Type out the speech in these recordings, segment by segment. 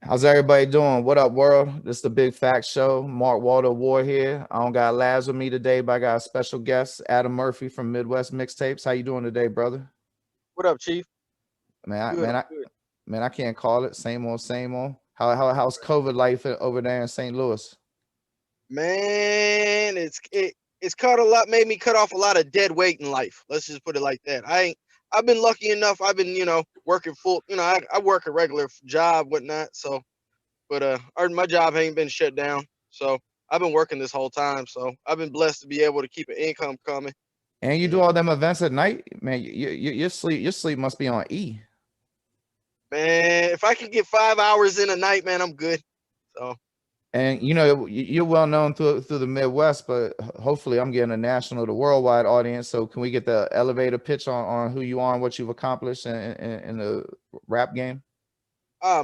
How's everybody doing? What up, world? This is the Big Factz Show. Mark Walter Ward here. I don't got Laz with me today, but I got a special guest, Adam Murphy from Midwest Mixtapes. How you doing today, brother? What up, Chief? Man, I'm I, good. man, I'm I, good. man, I can't call it. Same old, same old. How's COVID life over there in St. Louis? Man, it's cut a lot. Made me cut off a lot of dead weight in life. Let's just put it like that. I've been lucky enough. I've been working full. I work a regular job, whatnot. So, but my job ain't been shut down. So I've been working this whole time. So I've been blessed to be able to keep an income coming. And you do And all them events at night, man. Your sleep must be on E. man, if I can get 5 hours in a night, man, I'm good. So And you're well known through the Midwest, but hopefully I'm getting a national to worldwide audience. So can we get the elevator pitch on who you are and what you've accomplished in the rap game?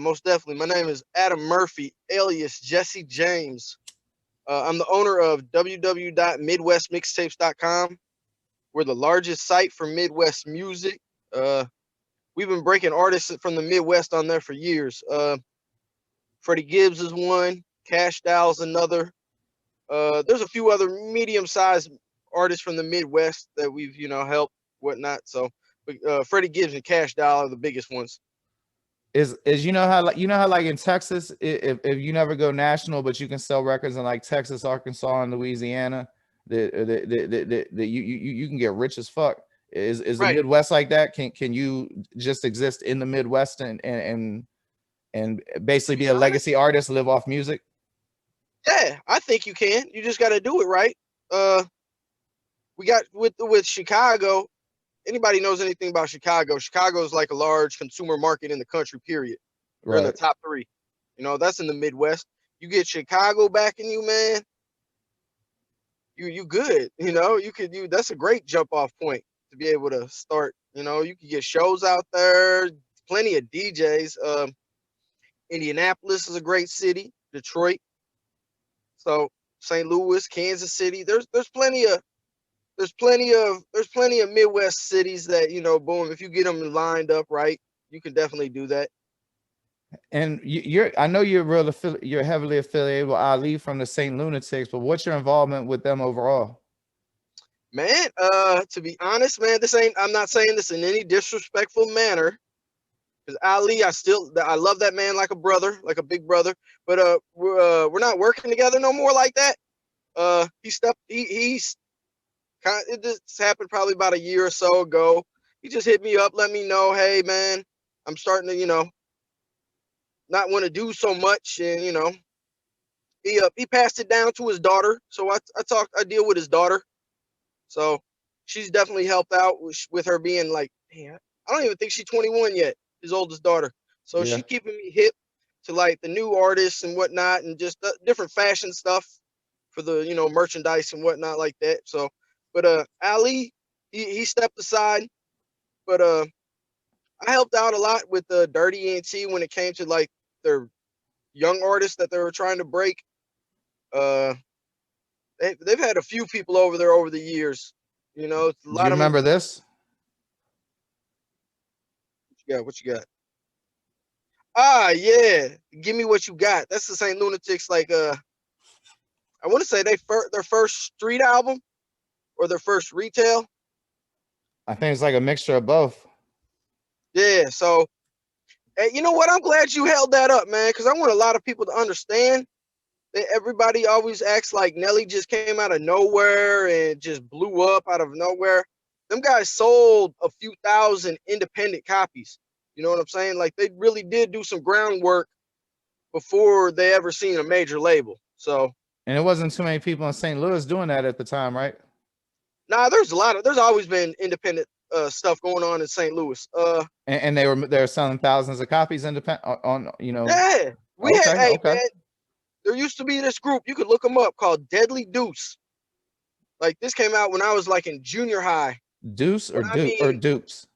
most definitely. My name is Adam Murphy, alias Jesse James. I'm the owner of www.midwestmixtapes.com. We're the largest site for Midwest music. Uh, we've been breaking artists from the Midwest on there for years. Fredddie Gibbs is one. Cash Dow's another. There's a few other medium-sized artists from the Midwest that we've helped, whatnot. So, Freddie Gibbs and Cash Dow are the biggest ones. Is how like in Texas, if you never go national, but you can sell records in like Texas, Arkansas, and Louisiana, that you can get rich as fuck. Is the Right. Midwest like that? Can you just exist in the Midwest and To basically be be a honest, legacy artist, live off music? yeah, I think you can. You just got to do it right. Uh, we got with Chicago. Anybody knows anything about Chicago? Chicago is like a large consumer market in the country. Period. They're in the Right. top three. That's in the Midwest. You get Chicago backing you, man. You good. You that's a great jump off point to be able to start. You can get shows out there. Plenty of DJs. Indianapolis is a great city. Detroit. So St. Louis, Kansas City. There's plenty of Midwest cities that boom. If you get them lined up right, you can definitely do that. And I know you're heavily affiliated with Ali from the St. Lunatics, but what's your involvement with them overall? Man, to be honest, man, I'm not saying this in any disrespectful manner. Because Ali, I love that man like a brother, like a big brother. But we're not working together no more like that. He's kind. It just happened probably about a year or so ago. He just hit me up, let me know, hey man, I'm starting to not want to do so much, and he passed it down to his daughter. So I deal with his daughter. So she's definitely helped out with her being like, man, I don't even think she's 21 yet, his oldest daughter. So Yeah. she's keeping me hip to like the new artists and whatnot, and just different fashion stuff for the merchandise and whatnot like that. So, but Ali, he stepped aside, but I helped out a lot with the Dirty ENT when it came to like their young artists that they were trying to break. Uh, they've had a few people over there over the years. A Do you lot of them. remember this? What you got? Ah, yeah. Give me what you got. That's the St. Lunatics. Like, I want to say their first street album or their first retail. I think it's like a mixture of both. Yeah. So, hey, you know what? I'm glad you held that up, man, because I want a lot of people to understand that everybody always acts like Nelly just came out of nowhere and just blew up out of nowhere. Them guys sold a few thousand independent copies. You know what I'm saying? Like they really did do some groundwork before they ever seen a major label. So And it wasn't too many people in St. Louis doing that at the time, right? there's always been independent stuff going on in St. Louis. And they were selling thousands of copies independent on. Yeah, Okay, hey okay. man, there used to be this group, you could look them up, called Deadly Deuce. Like this came out when I was like in junior high. Deuce or When I Duke or mean Dupes?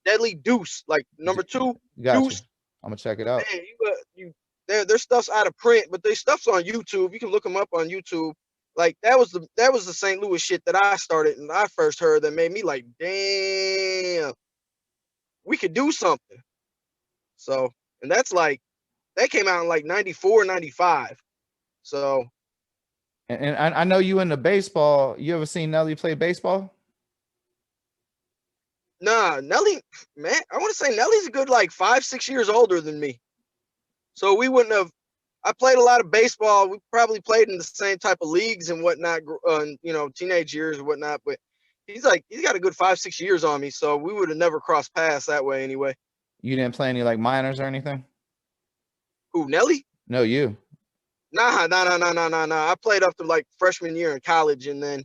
Deadly Deuce, like number two, Got you. Deuce. I'm gonna check it out. Man, their stuff's out of print, but their stuff's on YouTube. You can look them up on YouTube. Like that was the St. Louis shit that I started and I first heard that made me like, damn, we could do something. So, and That came out in like 94, 95. So. And I know you into baseball. You ever seen Nelly play baseball? Nah, Nelly, man, I want to say Nelly's a good like 5, 6 years older than me. So we wouldn't have. I played a lot of baseball. We probably played in the same type of leagues and whatnot, you know, teenage years and whatnot. But he's got a good 5, 6 years on me. So we would have never crossed paths that way anyway. You didn't play any like minors or anything? Who, Nelly? No, you. Nah. I played up to like freshman year in college, and then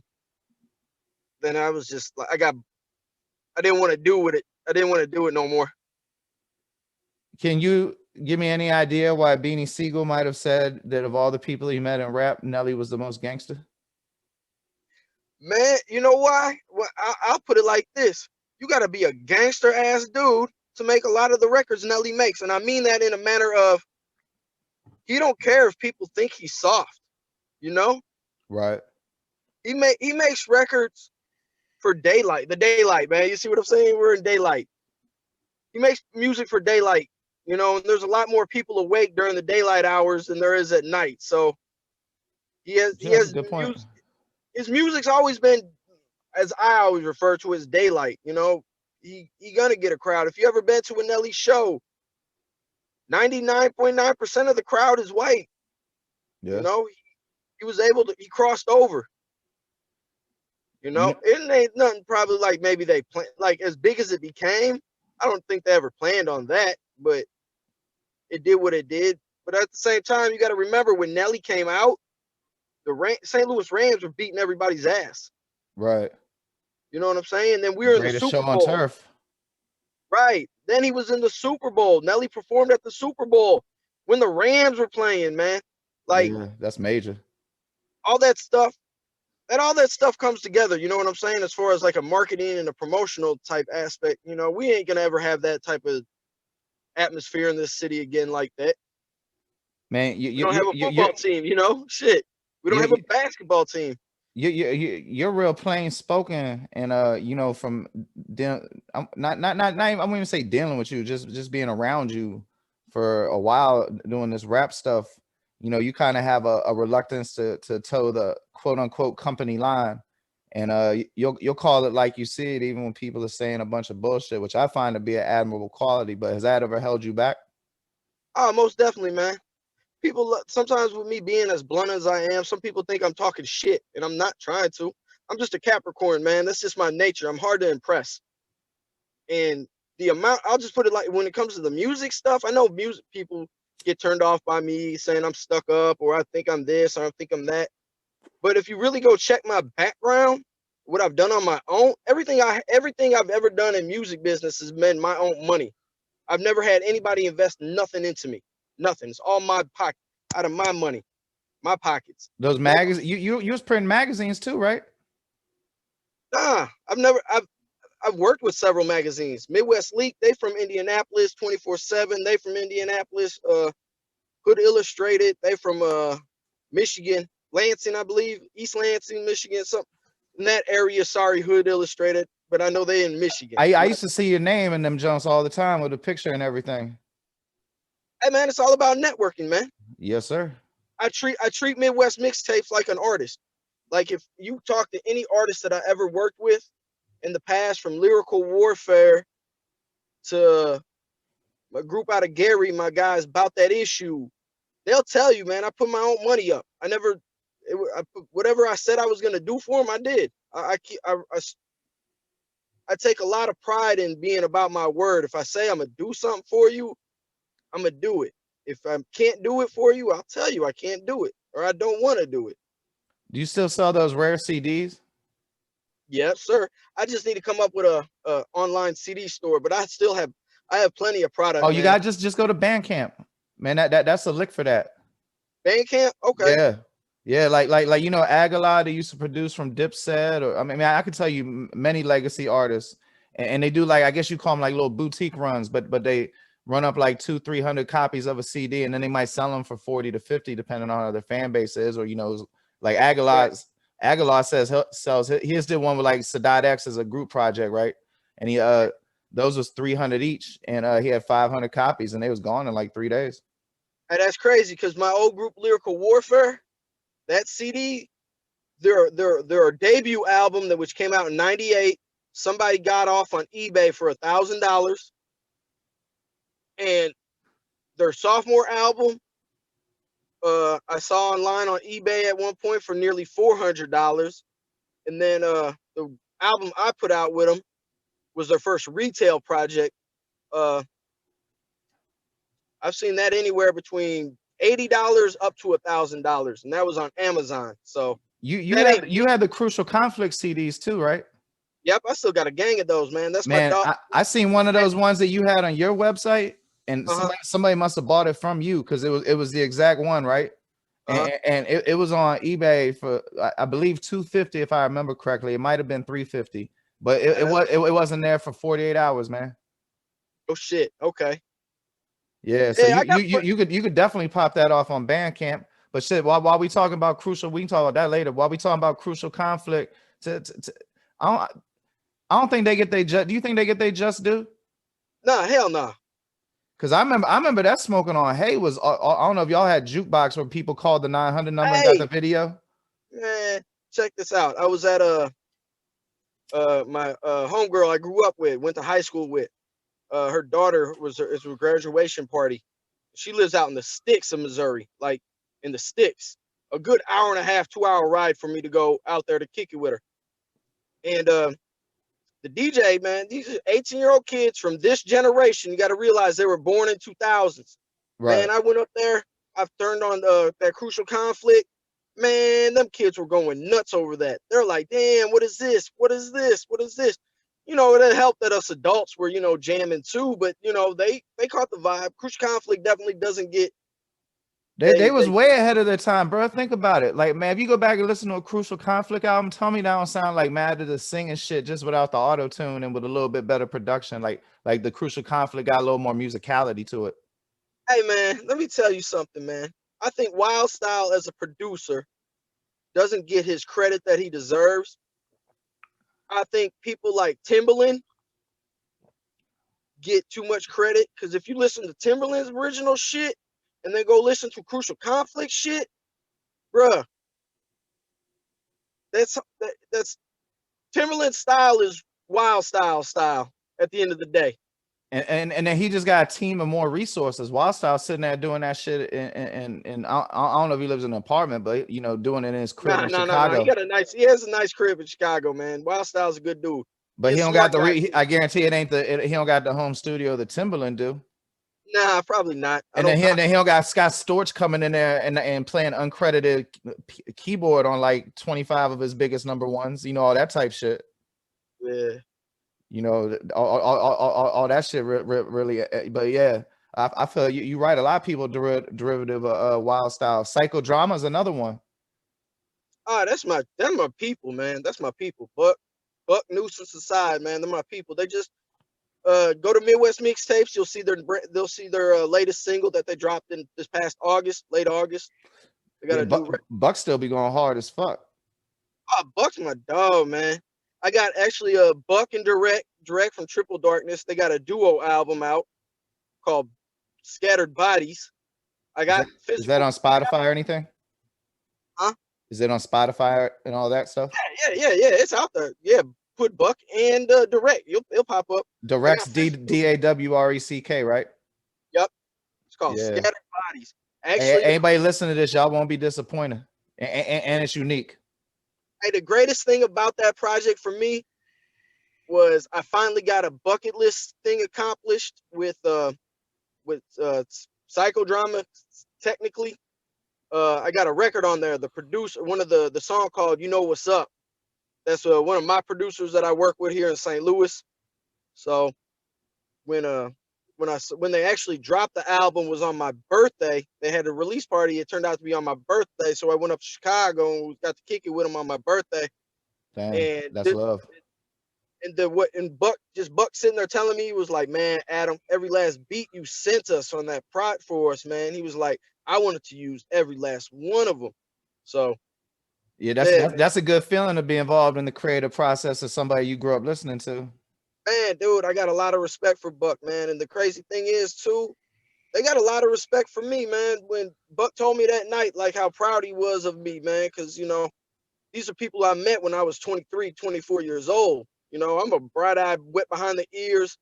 I was just like, I didn't want to do with it. I didn't want to do it no more. Can you give me any idea why Beanie Siegel might have said that of all the people he met in rap, Nelly was the most gangster? Man, you know why? Well, I'll put it like this. You got to be a gangster ass dude to make a lot of the records Nelly makes. And I mean that in a manner of, he don't care if people think he's soft, you know? Right. He makes records for daylight, the daylight, man. You see what I'm saying? We're in daylight. He makes music for daylight, you know, and there's a lot more people awake during the daylight hours than there is at night. So he has good point. His music's always been, as I always refer to, as daylight. You know, he gonna get a crowd. If you ever been to a Nelly show, 99.9% of the crowd is white. Yeah. You know, he crossed over. You know, it ain't nothing probably like maybe they plan, like as big as it became. I don't think they ever planned on that, but it did what it did. But at the same time, you got to remember when Nelly came out, the St. Louis Rams were beating everybody's ass. Right. You know what I'm saying? And then we were in the Super Bowl. On turf. Right. Then he was in the Super Bowl. Nelly performed at the Super Bowl when the Rams were playing, man. Like, yeah, that's major. All that stuff comes together. You know what I'm saying? As far as like a marketing and a promotional type aspect, you know, we ain't gonna ever have that type of atmosphere in this city again like that. Man, we don't have a football team, you know? Shit. We don't have a basketball team. You're real plain spoken, and you know, from I'm not even, I won't even say dealing with you, just being around you for a while doing this rap stuff. You know, you kind of have a reluctance to toe the quote unquote company line, and you'll call it like you see it, even when people are saying a bunch of bullshit, which I find to be an admirable quality. But has that ever held you back? Oh, most definitely, man. People sometimes, with me being as blunt as I am, some people think I'm talking shit, and I'm not trying to. I'm just a Capricorn, man. That's just my nature. I'm hard to impress. And the amount, I'll just put it like, when it comes to the music stuff, I know music people get turned off by me saying I'm stuck up, or I think I'm this, or I think I'm that. But if you really go check my background, what I've done on my own, everything I've ever done in music business has been my own money. I've never had anybody invest nothing into me. Nothing. It's all my pocket, out of my money, my pockets. Those magazines, you was printing magazines too, right? Nah, I've worked with several magazines. Midwest Leak, they from Indianapolis, 24/7. They from Indianapolis. Hood Illustrated, they from Michigan, Lansing, I believe, East Lansing, Michigan, something in that area. Sorry, Hood Illustrated, but I know they in Michigan. I used to see your name in them jumps all the time with a picture and everything. Hey man, it's all about networking, man. Yes, sir. I treat Midwest Mixtapes like an artist. Like, if you talk to any artist that I ever worked with in the past, from Lyrical Warfare to a group out of Gary, my guys, About That Issue, they'll tell you, man, I put my own money up. Whatever I said I was gonna do for them, I did. I take a lot of pride in being about my word. If I say I'm gonna do something for you, I'm gonna do it. If I can't do it for you, I'll tell you I can't do it, or I don't want to do it. Do you still sell those rare CDs? Yes, sir. I just need to come up with a online CD store, but I have plenty of product. Oh, you got just go to Bandcamp, man. That's a lick for that. Bandcamp, okay. Yeah, like you know, Aguilar, they used to produce from Dipset, or I could tell you many legacy artists, and they do, like, I guess you call them like little boutique runs, but they run up like 200-300 copies of a CD, and then they might sell them for 40 to 50, depending on how their fan base is, or, you know, like Aguilar says he just did one with like Sadat X as a group project, right? And he those was 300 each, and he had 500 copies, and they was gone in like 3 days. And that's crazy because my old group, Lyrical Warfare, that CD, their debut album that which came out in '98, somebody got off on eBay for $1,000, and their sophomore album, I saw online on eBay at one point for nearly $400, and then the album I put out with them was their first retail project. I've seen that anywhere between $80 up to $1,000, and that was on Amazon. So You that ain't had the Crucial Conflict CDs too, right? Yep, I still got a gang of those, man. That's my Man, dog. I seen one of those ones that you had on your website, and Uh-huh. somebody must have bought it from you because it was the exact one, right? And it was on eBay for I believe $250 if I remember correctly. It might have been $350, but it wasn't there for 48 hours, man. Oh shit. Okay. Yeah, so Yeah, you could definitely pop that off on Bandcamp. But shit, while we talking about Crucial, we can talk about that later. While we talking about Crucial Conflict, I don't think they get they just. Do you think they get they just due? Nah, hell nah. Because I remember that smoking on Hay was I don't know if y'all had jukebox where people called the 900 number and got the video. Man, check this out. I was at my homegirl I grew up with, went to high school with. Her daughter was her graduation party. She lives out in the sticks of Missouri, like in the sticks. A good hour and a half, 2 hour ride for me to go out there to kick it with her. And the DJ, man, these are 18-year-old kids from this generation. You got to realize they were born in 2000s. Right. Man, I went up there. I've turned on that Crucial Conflict. Man, them kids were going nuts over that. They're like, damn, what is this? What is this? What is this? You know, it helped that us adults were, you know, jamming too, but you know, they caught the vibe. Crucial Conflict definitely doesn't get. They was way ahead of their time, bro. Think about it. Like, man, if you go back and listen to a Crucial Conflict album, tell me that don't sound like Mad to the singing shit just without the auto tune and with a little bit better production. Like the Crucial Conflict got a little more musicality to it. Hey, man, let me tell you something, man. I think Wild Style as a producer doesn't get his credit that he deserves. I think people like Timbaland get too much credit because if you listen to Timbaland's original shit and then go listen to Crucial Conflict shit, bruh, that's Timbaland's style is Wild Style at the end of the day. And then he just got a team of more resources. Wild Style sitting there doing that shit, and I don't know if he lives in an apartment, but you know, doing it in his crib in Chicago. He has a nice crib in Chicago, man. Wild Style's a good dude. But he don't got I guarantee it ain't he don't got the home studio that Timbaland do. Nah, probably not. And then he don't got Scott Storch coming in there and playing uncredited keyboard on like 25 of his biggest number ones, you know, all that type shit. Yeah. You know, all that shit really, but yeah, I feel you're right. A lot of people derivative of Wild Style. PsychoDrama is another one. Oh, that's my people, man. That's my people. Buck Nuisance aside, man, they're my people. They just go to Midwest Mixtapes. You'll see their latest single that they dropped in this past August, late August. They got Buck still be going hard as fuck. Oh, Buck's my dog, man. I got actually a Buck and Direct from Triple Darkness. They got a duo album out called Scattered Bodies. I got is that on Spotify or anything? Huh? Is it on Spotify and all that stuff? Yeah. It's out there. Yeah, put Buck and Direct. It'll pop up. Direct's DAWRECK, right? Yep. It's called Scattered Bodies. Actually, anybody listen to this, y'all won't be disappointed. And it's unique. Hey, the greatest thing about that project for me was I finally got a bucket list thing accomplished with PsychoDrama. Technically, I got a record on there. The producer, one of the song called "You Know What's Up." That's one of my producers that I work with here in St. Louis. So when they actually dropped the album was on my birthday. They had a release party. It turned out to be on my birthday, so I went up to Chicago and got to kick it with them on my birthday. Damn, and that's love. And Buck sitting there telling me, he was like, "Man, Adam, every last beat you sent us on that prod for us, man." He was like, "I wanted to use every last one of them." So yeah, that's a good feeling to be involved in the creative process of somebody you grew up listening to. Man, dude, I got a lot of respect for Buck, man. And the crazy thing is, too, they got a lot of respect for me, man. When Buck told me that night, like how proud he was of me, man, because you know, these are people I met when I was 23, 24 years old. You know, I'm a bright-eyed, wet behind the ears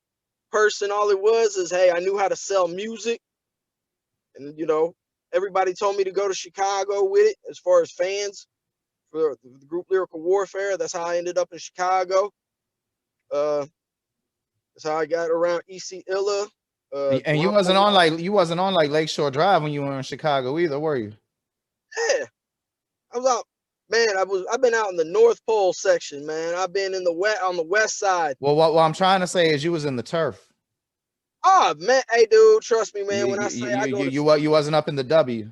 person. All it was is, hey, I knew how to sell music, and you know, everybody told me to go to Chicago with it as far as fans for the group Lyrical Warfare. That's how I ended up in Chicago. That's how I got around EC Illa. And you wasn't on like Lakeshore Drive when you were in Chicago either, were you? Yeah, I was out, man. I've been out in the North Pole section, man. I've been in the on the west side. Well, what I'm trying to say is you was in the turf. Oh man, hey dude, trust me, man. When I say I go to you wasn't up in the W.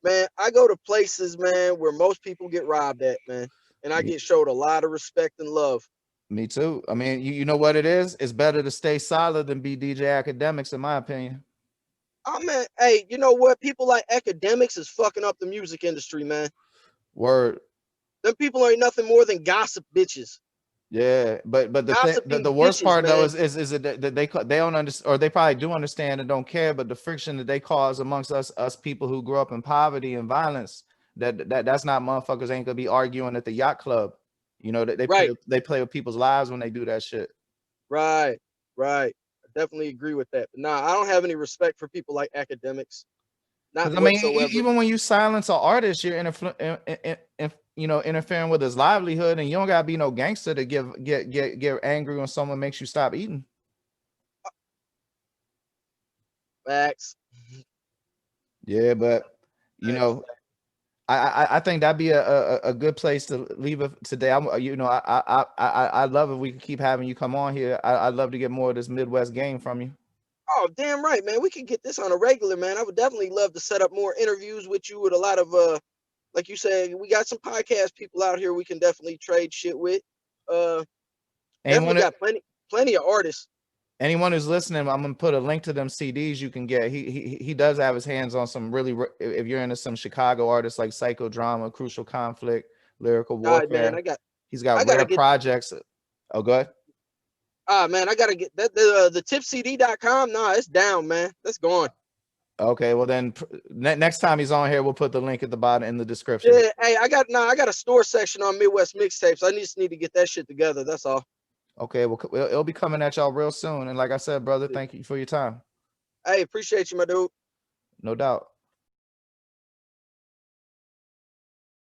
Man, I go to places, man, where most people get robbed at, man, and I get showed a lot of respect and love. Me too. I mean, you know what it is? It's better to stay solid than be DJ Academics, in my opinion. Oh man, hey, you know what? People like Academics is fucking up the music industry, man. Word. Them people ain't nothing more than gossip bitches. Yeah, but the worst bitches, part though man. is that they don't understand, or they probably do understand and don't care, but the friction that they cause amongst us people who grew up in poverty and violence, that's not, motherfuckers ain't gonna be arguing at the yacht club. You know, they play with people's lives when they do that shit. Right. I definitely agree with that. But nah, I don't have any respect for people like Academics. Not whatsoever. I mean, even when you silence an artist, you're interfering with his livelihood, and you don't gotta be no gangster to get angry when someone makes you stop eating. Facts. Yeah, but you know, I think that'd be a good place to leave it today. I love if we could keep having you come on here. I'd love to get more of this Midwest game from you. Oh, damn right, man. We could get this on a regular, man. I would definitely love to set up more interviews with you with a lot of like you said, we got some podcast people out here we can definitely trade shit with. Definitely got plenty of artists. Anyone who's listening, I'm gonna put a link to them CDs you can get. He does have his hands on some really, if you're into some Chicago artists like PsychoDrama, Crucial Conflict, Lyrical Warfare. Man, he's got rare projects. Oh, go ahead. Man, I gotta get that the tipcd.com. Nah, it's down, man. That's gone. Okay, well then next time he's on here, we'll put the link at the bottom in the description. Yeah, hey, I got a store section on Midwest Mixtapes. I just need to get that shit together. That's all. Okay, well, it'll be coming at y'all real soon. And like I said, brother, thank you for your time. Hey, appreciate you, my dude. No doubt.